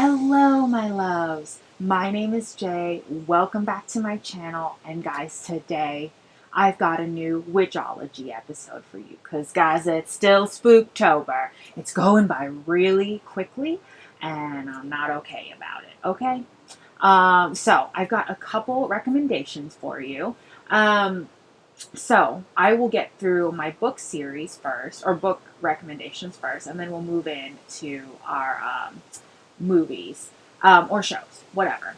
Hello, my loves. My name is Jay. Welcome back to my channel. And guys, today I've got a new Witch-OLOGY episode for you. Because, guys, it's still Spooktober. It's going by really quickly, and I'm not okay about it, okay? So I've got a couple recommendations for you. So I will get through my book series first, or book recommendations first, and then we'll move into our movies or shows, whatever.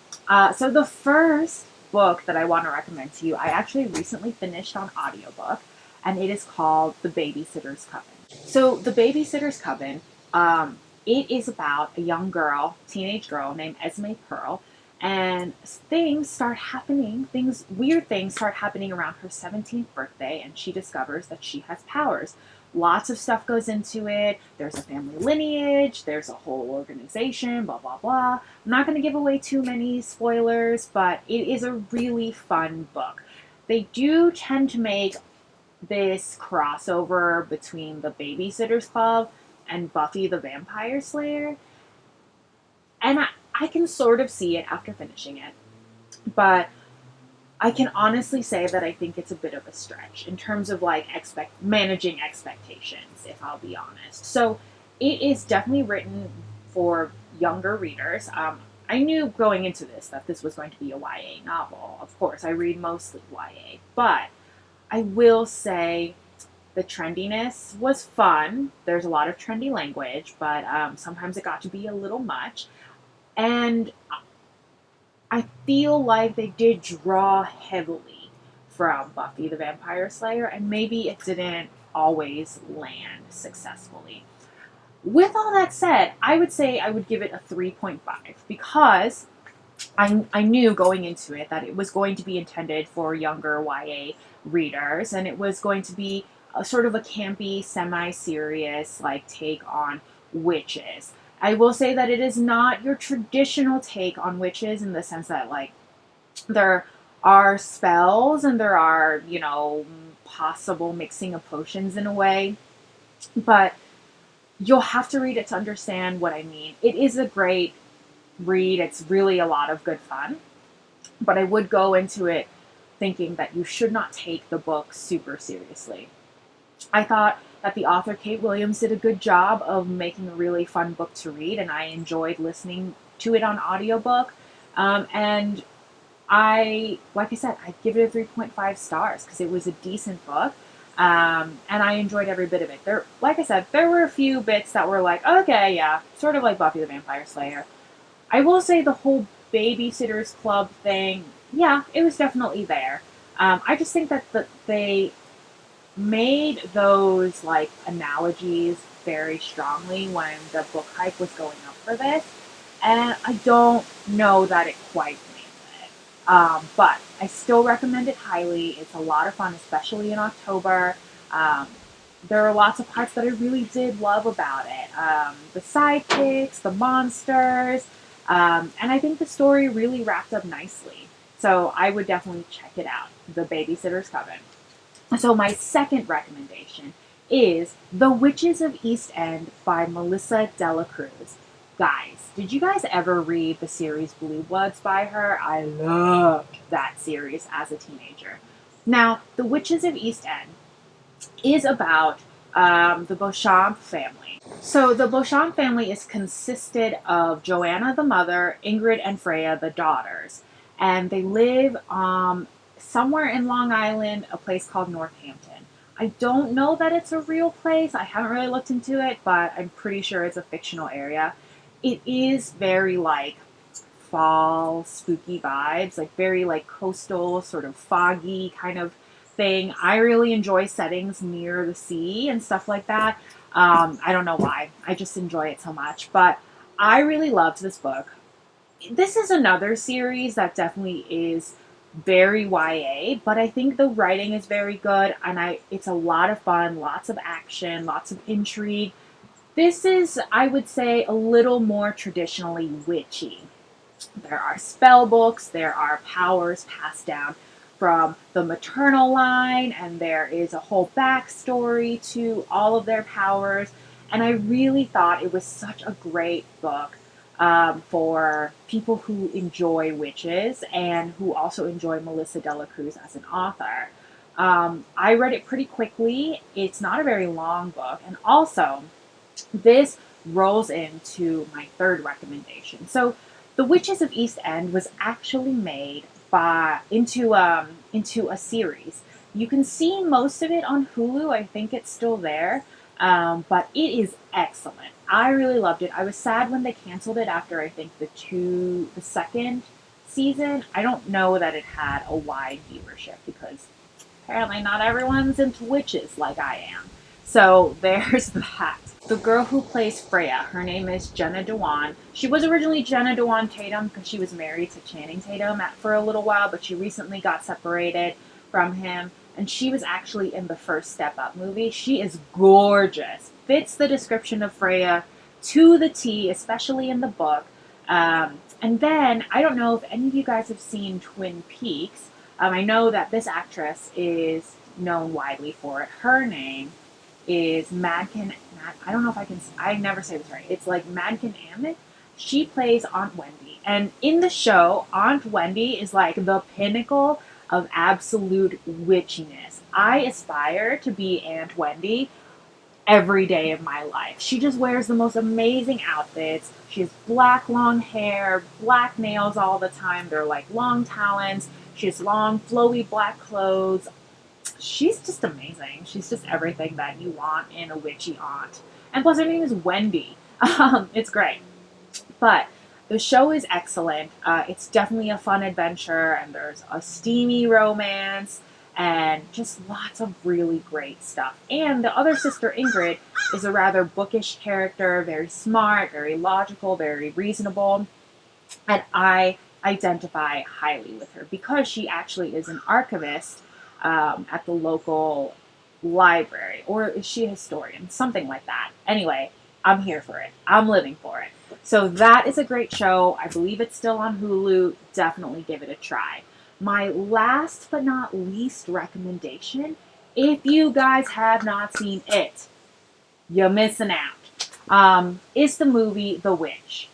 So the first book that I want to recommend to you, I actually recently finished on audiobook, and it is called The Babysitters Coven. So The Babysitters Coven, it is about a young girl, teenage girl named Esme Pearl, and weird things start happening around her 17th birthday, and she discovers that she has powers. Lots of stuff goes into it. There's a family lineage, there's a whole organization, blah, blah, blah. I'm not going to give away too many spoilers, but it is a really fun book. They do tend to make this crossover between the Babysitters Club and Buffy the Vampire Slayer, and I can sort of see it after finishing it, but I can honestly say that I think it's a bit of a stretch in terms of like managing expectations, if I'll be honest. So it is definitely written for younger readers. I knew going into this that this was going to be a YA novel. Of course, I read mostly YA, but I will say the trendiness was fun. There's a lot of trendy language, but sometimes it got to be a little much. And I feel like they did draw heavily from Buffy the Vampire Slayer, and maybe it didn't always land successfully. With all that said, I would say I would give it a 3.5 because I knew going into it that it was going to be intended for younger YA readers, and it was going to be a sort of a campy, semi-serious like take on witches. I will say that it is not your traditional take on witches in the sense that like there are spells and there are, possible mixing of potions in a way, but you'll have to read it to understand what I mean. It is a great read. It's really a lot of good fun, but I would go into it thinking that you should not take the book super seriously. I thought that the author, Kate Williams, did a good job of making a really fun book to read, and I enjoyed listening to it on audiobook. And like I said, I'd give it a 3.5 stars because it was a decent book. And I enjoyed every bit of it. Like I said, there were a few bits that were like, okay, yeah, sort of like Buffy the Vampire Slayer. I will say the whole Babysitters Club thing, yeah, it was definitely there. I just think that they made those like analogies very strongly when the book hype was going up for this, and I don't know that it quite nailed it. But I still recommend it highly. It's a lot of fun, especially in October. There are lots of parts that I really did love about it. The sidekicks, the monsters, and I think the story really wrapped up nicely. So I would definitely check it out, The Babysitter's Coven. So my second recommendation is The Witches of East End by Melissa Dela Cruz. Guys, did you guys ever read the series Blue Bloods by her? I loved that series as a teenager. Now, The Witches of East End is about the Beauchamp family. So the Beauchamp family is consisted of Joanna the mother, Ingrid and Freya the daughters, and they live somewhere in Long Island, a place called Northampton. I don't know that it's a real place. I haven't really looked into it, but I'm pretty sure it's a fictional area. It is very like fall, spooky vibes, like very like coastal, sort of foggy kind of thing. I really enjoy settings near the sea and stuff like that. I don't know why. I just enjoy it so much. But I really loved this book. This is another series that definitely is very YA, but I think the writing is very good, and it's a lot of fun, lots of action, lots of intrigue. This is, I would say, a little more traditionally witchy. There are spell books, there are powers passed down from the maternal line, and there is a whole backstory to all of their powers, and I really thought it was such a great book. for people who enjoy witches and who also enjoy Melissa de la Cruz as an author. I read it pretty quickly. It's not a very long book. And also, this rolls into my third recommendation. So, The Witches of East End was actually made into a series. You can see most of it on Hulu. I think it's still there, but it is excellent. I really loved it. I was sad when they canceled it after I think the second season. I don't know that it had a wide viewership because apparently not everyone's into witches like I am. So there's that. The girl who plays Freya, her name is Jenna Dewan. She was originally Jenna Dewan Tatum because she was married to Channing Tatum for a little while, but she recently got separated from him. And she was actually in the first Step Up movie. She is gorgeous. Fits the description of Freya to the T, especially in the book. And then, I don't know if any of you guys have seen Twin Peaks. I know that this actress is known widely for it. Her name is Madkin. I don't know if I never say this right. It's like Madkin Amick. She plays Aunt Wendy. And in the show, Aunt Wendy is like the pinnacle of absolute witchiness. I aspire to be Aunt Wendy every day of my life. She just wears the most amazing outfits. She has black long hair, black nails all the time. They're like long talons. She has long, flowy black clothes. She's just amazing. She's just everything that you want in a witchy aunt. And plus her name is Wendy. It's great. But the show is excellent. It's definitely a fun adventure, and there's a steamy romance, and just lots of really great stuff. And the other sister, Ingrid, is a rather bookish character, very smart, very logical, very reasonable. And I identify highly with her because she actually is an archivist at the local library. Or is she a historian? Something like that. Anyway, I'm here for it. I'm living for it. So that is a great show. I believe it's still on Hulu. Definitely give it a try. My last but not least recommendation, if you guys have not seen it, you're missing out, is the movie The Witch.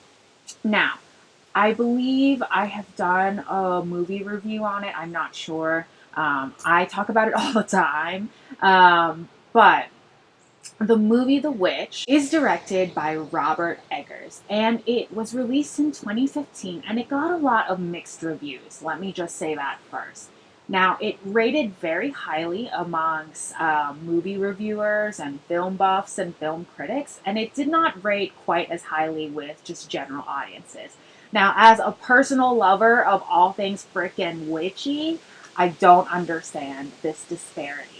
Now, I believe I have done a movie review on it. I'm not sure. I talk about it all the time. But the movie The Witch is directed by Robert Eggers, and it was released in 2015, and it got a lot of mixed reviews. Let me just say that first. Now, it rated very highly amongst movie reviewers and film buffs and film critics, and it did not rate quite as highly with just general audiences. Now, as a personal lover of all things frickin' witchy, I don't understand this disparity.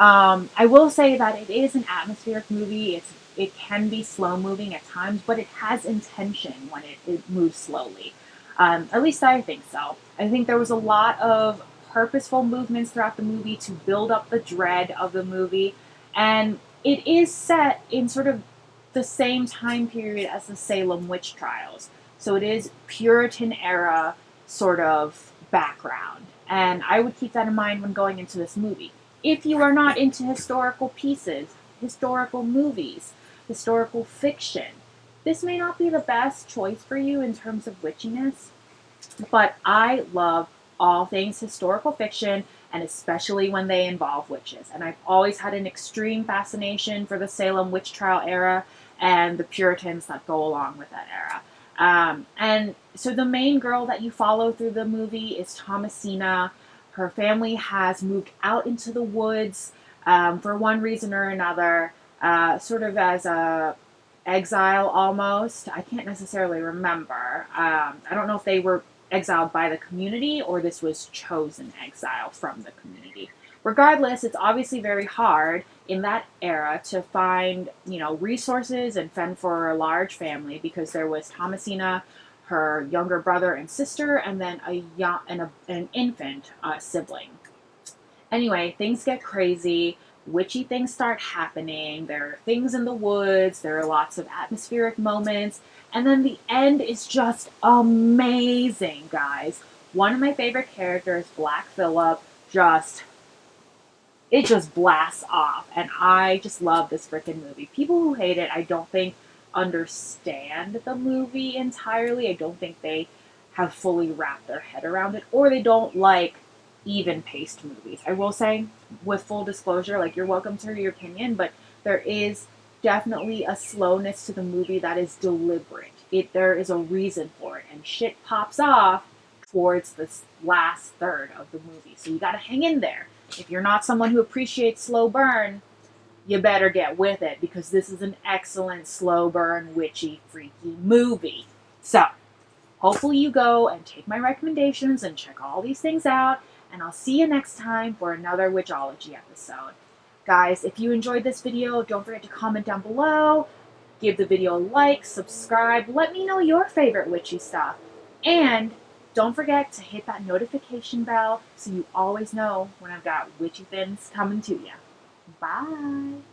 I will say that it is an atmospheric movie. It can be slow moving at times, but it has intention when it moves slowly. At least I think so. I think there was a lot of purposeful movements throughout the movie to build up the dread of the movie, and it is set in sort of the same time period as the Salem witch trials. So it is Puritan era sort of background, and I would keep that in mind when going into this movie. If you are not into historical pieces, historical movies, historical fiction, this may not be the best choice for you in terms of witchiness, but I love all things historical fiction, and especially when they involve witches. And I've always had an extreme fascination for the Salem witch trial era and the Puritans that go along with that era. And so the main girl that you follow through the movie is Thomasina. Her family has moved out into the woods for one reason or another, sort of as a exile almost. I can't necessarily remember. I don't know if they were exiled by the community or this was chosen exile from the community. Regardless, it's obviously very hard in that era to find, resources and fend for a large family because there was Thomasina, her younger brother and sister, and then an infant sibling. Anyway, things get crazy. Witchy things start happening. There are things in the woods. There are lots of atmospheric moments. And then the end is just amazing, guys. One of my favorite characters, Black Phillip, it just blasts off. And I just love this freaking movie. People who hate it, I don't think understand the movie entirely. I don't think they have fully wrapped their head around it, or they don't like even paced movies. I will say, with full disclosure, like, you're welcome to your opinion, but there is definitely a slowness to the movie that is deliberate. There is a reason for it, and shit pops off towards the last third of the movie. So you got to hang in there. If you're not someone who appreciates slow burn, you better get with it, because this is an excellent slow burn, witchy, freaky movie. So, hopefully you go and take my recommendations and check all these things out, and I'll see you next time for another Witchology episode. Guys, if you enjoyed this video, don't forget to comment down below, give the video a like, subscribe, let me know your favorite witchy stuff, and don't forget to hit that notification bell so you always know when I've got witchy things coming to you. Bye!